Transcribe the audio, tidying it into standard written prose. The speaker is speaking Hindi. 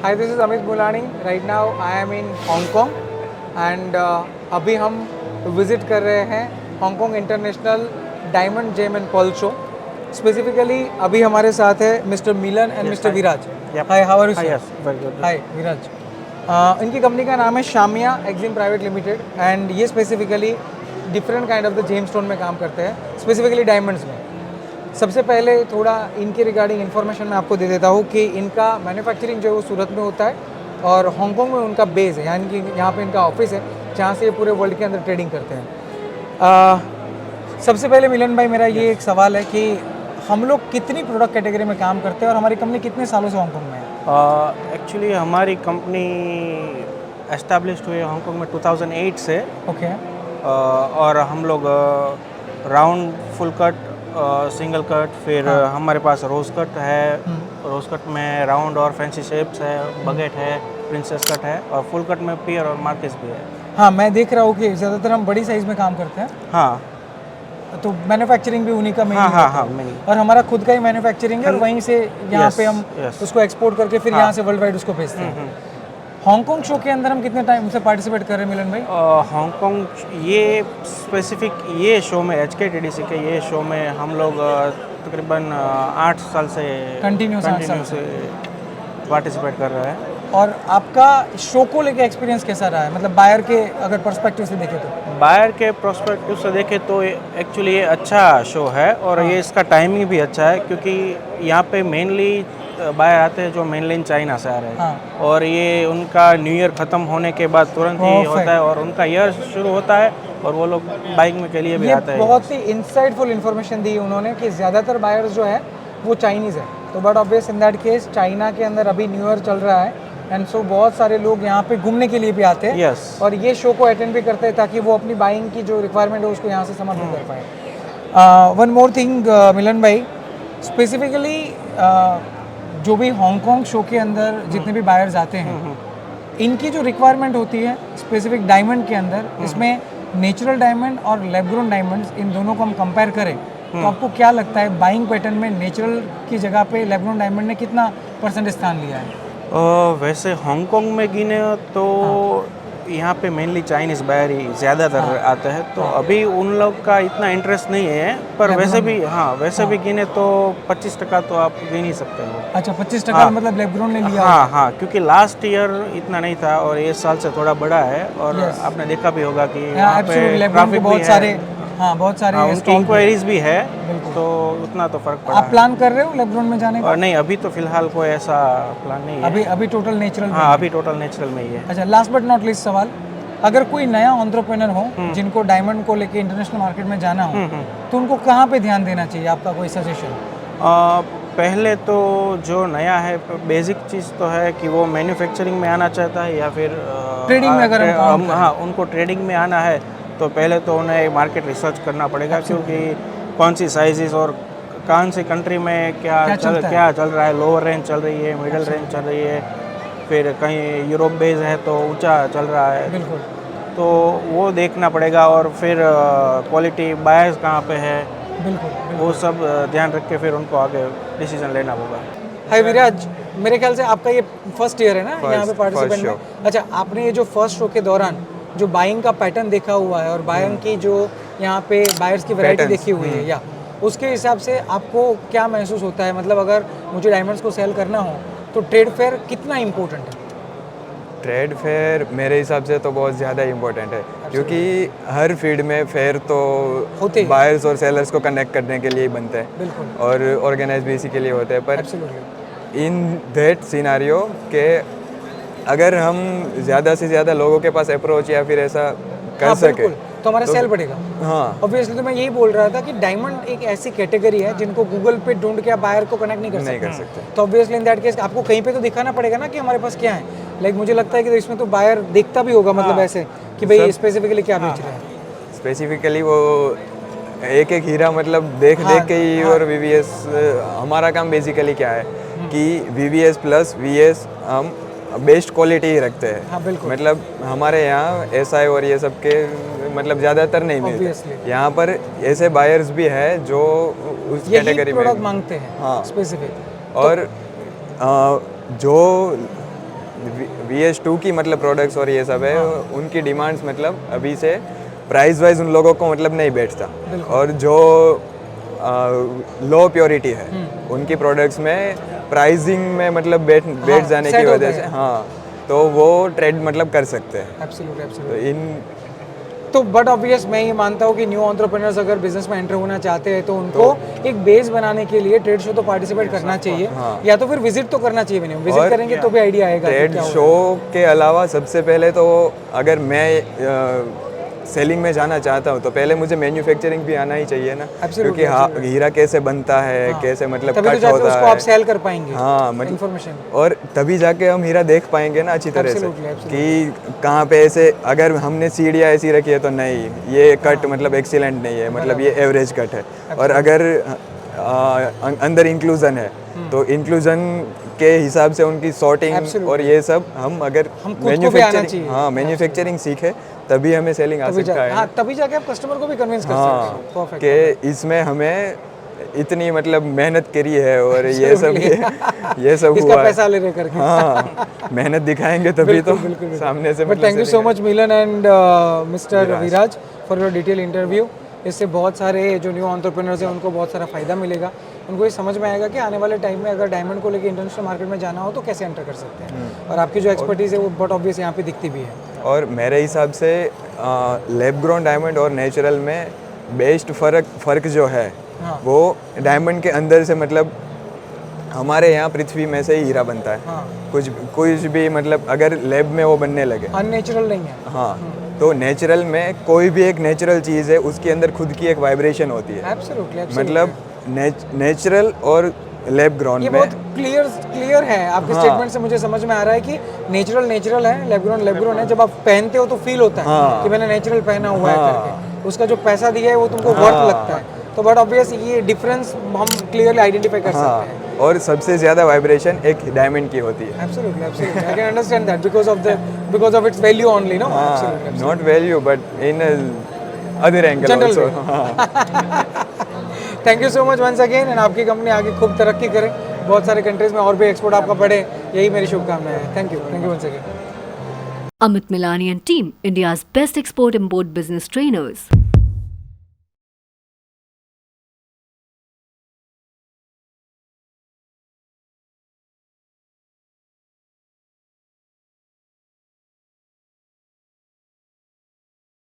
Hi, this is Amit Mulani. Right now I am in Hong Kong and अभी हम विज़िट कर रहे हैं Hong Kong international diamond gem and pearl show. Specifically अभी हमारे साथ है mister Milan and mister Viraj. Hi, how are you sir? Yes, very good. Hi Viraj. इनकी कंपनी का नाम है Shamiya Exim private limited and ये specifically different kind of the gem stone में काम करते हैं, स्पेसिफिकली डायमंड्स में. सबसे पहले थोड़ा इनके रिगार्डिंग इन्फॉर्मेशन मैं आपको दे देता हूँ कि इनका मैन्युफैक्चरिंग जो है वो सूरत में होता है और हांगकांग में उनका बेस है, यानी कि यहाँ पे इनका ऑफिस है जहाँ से ये पूरे वर्ल्ड के अंदर ट्रेडिंग करते हैं. सबसे पहले मिलन भाई, मेरा ये एक सवाल है कि हम लोग कितनी प्रोडक्ट कैटेगरी में काम करते हैं और हमारी कंपनी कितने सालों से हांगकांग में है? एक्चुअली हमारी कंपनी एस्टेब्लिश्ड हुई हांगकांग में 2008 से. ओके. और हम लोग round full cut, single cut, फिर हमारे पास रोज कट है. रोज कट में राउंड और फैंसी शेप्स है, बगेट है, प्रिंसेस कट है और फुल कट में पियर और मार्किस भी है. हाँ, मैं देख रहा हूँ कि ज़्यादातर हम बड़ी साइज़ में काम करते हैं. हाँ, तो मैन्युफैक्चरिंग भी उन्हीं का मेन हाँ, मेन. और हमारा खुद का ही मैन्युफैक्चरिंग है और वहीं से यहाँ पे हम उसको एक्सपोर्ट करके फिर यहाँ से वर्ल्ड वाइड उसको भेजते हैं. हांगकांग शो के अंदर हम कितने टाइम से पार्टिसिपेट कर रहे हैं मिलन भाई? हांगकांग ये स्पेसिफिक ये शो में HKTDC के ये शो में हम लोग तकरीबन 8 साल से कंटिन्यूस से पार्टिसिपेट कर रहे हैं. और आपका शो को लेके एक्सपीरियंस कैसा रहा है, मतलब बायर के अगर पर्सपेक्टिव से देखें तो? बायर के प्रोस्पेक्टिव से देखें तो एक्चुअली ये अच्छा शो है और ये इसका टाइमिंग भी अच्छा है क्योंकि यहाँ पे मेनली बायर आते हैं जो मेनली चाइना से आ रहे हैं. और ये उनका न्यू ईयर ख़त्म होने के बाद तुरंत ही होता है और उनका ईयर शुरू होता है और वो लोग बाइंग में के लिए भी आते हैं. बहुत ही इंसाइटफुल इन्फॉर्मेशन दी उन्होंने कि ज़्यादातर बायर्स जो है वो चाइनीज़ है. तो but obvious in that case China के अंदर अभी न्यू ईयर चल रहा है एंड सो बहुत सारे लोग यहाँ पे घूमने के लिए भी आते हैं. और ये शो को अटेंड भी करते हैं ताकि वो अपनी बाइंग की जो रिक्वायरमेंट है उसको यहाँ से समर्थन कर पाए. वन मोर थिंग मिलन भाई, स्पेसिफिकली जो भी हांगकांग शो के अंदर जितने भी बायर्स आते हैं इनकी जो रिक्वायरमेंट होती है स्पेसिफिक डायमंड के अंदर, इसमें नेचुरल डायमंड और लैब ग्रोन डायमंड्स, इन दोनों को हम कंपेयर करें तो आपको क्या लगता है बाइंग पैटर्न में नेचुरल की जगह पे लैब ग्रोन डायमंड ने कितना % स्थान लिया है? वैसे हांगकांग में गिने तो यहाँ पे मेनली चाइनीज़ बायर ही ज़्यादातर आते हैं तो अभी उन लोग का इतना इंटरेस्ट नहीं है. पर वैसे भी वैसे भी गिने तो 25% तो आप गिन ही सकते हो. अच्छा, 25% मतलब लैब ग्रोन ने लिया? हाँ, क्योंकि लास्ट ईयर इतना नहीं था और ये साल से थोड़ा बड़ा है और आपने देखा भी होगा कि यहाँ पे ट्रैफिक बहुत सारे उनकी इंक्वायरीज भी है तो उतना तो फर्क पड़ा. आप प्लान कर रहे हो लैब ग्रोन में जाने का? नहीं, अभी तो फिलहाल कोई ऐसा प्लान नहीं है. अभी टोटल नेचुरल? हाँ, अभी टोटल नेचुरल में ही है. अच्छा, लास्ट बट नॉट लीस्ट सवाल, अगर कोई नया एंटरप्रेन्योर हो जिनको डायमंड को लेके इंटरनेशनल मार्केट में जाना हो तो उनको कहाँ पे ध्यान देना चाहिए, आपका कोई सजेशन? पहले तो जो नया है बेसिक चीज़ तो है कि वो मैन्युफैक्चरिंग में आना चाहता है या फिर ट्रेडिंग में अगर उनको ट्रेडिंग में आना है तो पहले तो उन्हें मार्केट रिसर्च करना पड़ेगा क्योंकि कौन सी साइजेस और कौन सी कंट्री में क्या चल रहा है. लोअर रेंज चल रही है, मिडिल रेंज चल रही है, फिर कहीं यूरोप बेस है तो ऊंचा चल रहा है. बिल्कुल. तो वो देखना पड़ेगा और फिर क्वालिटी बायर्स कहाँ पे है. बिल्कुल. वो सब ध्यान रख के फिर उनको आगे डिसीजन लेना होगा. हाय विराज, मेरे ख्याल से आपका ये फर्स्ट ईयर है ना यहाँ पे पार्टिसिपेंट में? अच्छा, आपने ये जो फर्स्ट शो के दौरान जो बाइंग का पैटर्न देखा हुआ है और बाइंग की जो यहाँ पे बायर्स की वैरायटी देखी हुई है या उसके हिसाब से आपको क्या महसूस होता है, मतलब अगर मुझे डायमंड्स को सेल करना हो तो ट्रेड फेयर कितना इम्पोर्टेंट है? ट्रेड फेयर मेरे हिसाब से तो बहुत ज़्यादा इम्पोर्टेंट है क्योंकि हर फील्ड में फेयर तो बायर्स और सेलर्स को कनेक्ट करने के लिए ही बनते हैं. बिल्कुल. और ऑर्गेनाइज भी इसी के लिए होते हैं. पर इन दैट सिनारियो के अगर हम ज़्यादा से ज़्यादा लोगों के पास अप्रोच या फिर ऐसा कर सके तो हमारा सेल बढ़ेगा. हाँ, ऑब्वियसली. तो मैं यही बोल रहा था कि डायमंड एक ऐसी कैटेगरी है जिनको गूगल पे ढूंढ के आप बायर को कनेक्ट नहीं कर सकते. तो ऑब्वियसली इन दैट केस आपको कहीं पे तो दिखाना पड़ेगा ना कि हमारे पास क्या है. लाइक मुझे लगता है कि इसमें तो बायर देखता भी होगा, मतलब ऐसे कि भाई स्पेसिफिकली क्या बेच रहे हैं. स्पेसिफिकली वो एक हीरा मतलब देख के ही. और VVS हमारा काम बेसिकली क्या है कि VVS प्लस VS हम बेस्ट क्वालिटी ही रखते हैं. बिल्कुल. मतलब हमारे यहाँ SI और ये सब के मतलब ज़्यादातर नहीं मिलते. यहाँ पर ऐसे बायर्स भी हैं जो उस कैटेगरी में प्रोडक्ट मांगते हैं. हाँ, स्पेसिफिक. और जो VS2 की मतलब प्रोडक्ट्स और ये सब है, उनकी डिमांड्स मतलब अभी से प्राइस वाइज उन लोगों को मतलब नहीं बैठता, और जो लो प्योरिटी है उनकी प्रोडक्ट्स में प्राइसिंग में मतलब बैठ जाने की वजह से, हाँ, तो वो ट्रेड मतलब कर सकते हैं। एब्सोल्युटली, तो एब्सोल्युटली। तो बट ऑब्वियस मैं ये मानता हूँ कि न्यू एंटरप्रेन्योर्स अगर बिजनेस में एंटर होना चाहते हैं तो उनको एक बेस बनाने के लिए ट्रेड शो तो पार्टिसिपेट करना चाहिए, या तो फिर विजिट तो करना चाहिए। मिनिमम विजिट करेंगे तो भी आइडिया आएगा। ट्रेड शो के अलावा सबसे पहले तो अगर मैं सेलिंग में जाना चाहता हूँ तो पहले मुझे मैन्युफैक्चरिंग भी आना ही चाहिए ना, क्योंकि हाँ, हीरा कैसे बनता है, कैसे मतलब तभी कट तो जाके होता उसको है, आप सेल कर पाएंगे। हाँ, मतलब इन्फॉर्मेशन, और तभी जाके हम हीरा देख पाएंगे ना अच्छी तरह से कि कहाँ पे ऐसे, अगर हमने सीढ़ियाँ ऐसी रखी है तो नहीं, ये कट मतलब एक्सीलेंट नहीं है, मतलब ये एवरेज कट है, और अगर अंदर इंक्लूजन है तो इंक्लूजन के हिसाब से उनकी सॉर्टिंग और ये सब हम अगर मैन्युफैक्चरिंग, हाँ, मैन्युफैक्चरिंग सीखे तभी हमें सेलिंग आ सकता है। हाँ, तभी जाके आप कस्टमर को भी कन्विंस कर सकते हो। परफेक्ट, कि इसमें हमें इतनी मतलब मेहनत करी है और ये सब इसका हुआ पैसा ले रहे करके। हाँ, मेहनत दिखाएंगे तभी तो सामने से। But thank you so much Milan and mister Viraj for your detail interview. इससे बहुत सारे जो न्यू एंटरप्रेन्योर्स हैं उनको बहुत सारा फ़ायदा मिलेगा। उनको ये समझ में आएगा कि आने वाले टाइम में अगर डायमंड को लेकर इंटरनेशनल मार्केट में जाना हो तो कैसे एंटर कर सकते हैं, और आपकी जो एक्सपर्टीज़ है वो बहुत ऑब्वियस यहाँ पे दिखती भी है। और मेरे हिसाब से लैब ग्रोन डायमंड और नेचुरल में बेस्ट फ़र्क जो है वो डायमंड के अंदर से, मतलब हमारे यहाँ पृथ्वी में से ही हीरा बनता है। कुछ भी मतलब अगर लैब में वो बनने लगे, अननेचुरल नहीं है। हाँ, तो नेचुरल में कोई भी एक नेचुरल चीज़ है, उसके अंदर खुद की एक वाइब्रेशन होती है। एब्सोल्युटली, मतलब नेचुरल और लैब ग्रोन ये में बहुत क्लियर है आपके स्टेटमेंट से। मुझे समझ में आ रहा है कि नेचुरल है, लैब ग्रोन है। जब आप पहनते हो तो फील होता है कि मैंने नेचुरल पहना हुआ है करके, उसका जो पैसा दिया है वो तुमको वर्थ लगता है। तो बट ऑब्वियस ये डिफरेंस हम क्लियरली आइडेंटिफाई कर सकते हैं। और सबसे ज़्यादा वाइब्रेशन एक डायमंड की होती है। Absolutely, absolutely, I can understand that because of its value only, no? Absolutely, not value but in other angle also. Thank you so much once again, and आपकी कंपनी आगे खूब तरक्की करे, बहुत सारे कंट्रीज में और भी एक्सपोर्ट आपका बढ़े, यही मेरी शुभकामनाएं हैं। Thank you once again. Amit Milani and team, India's best export-import business trainers.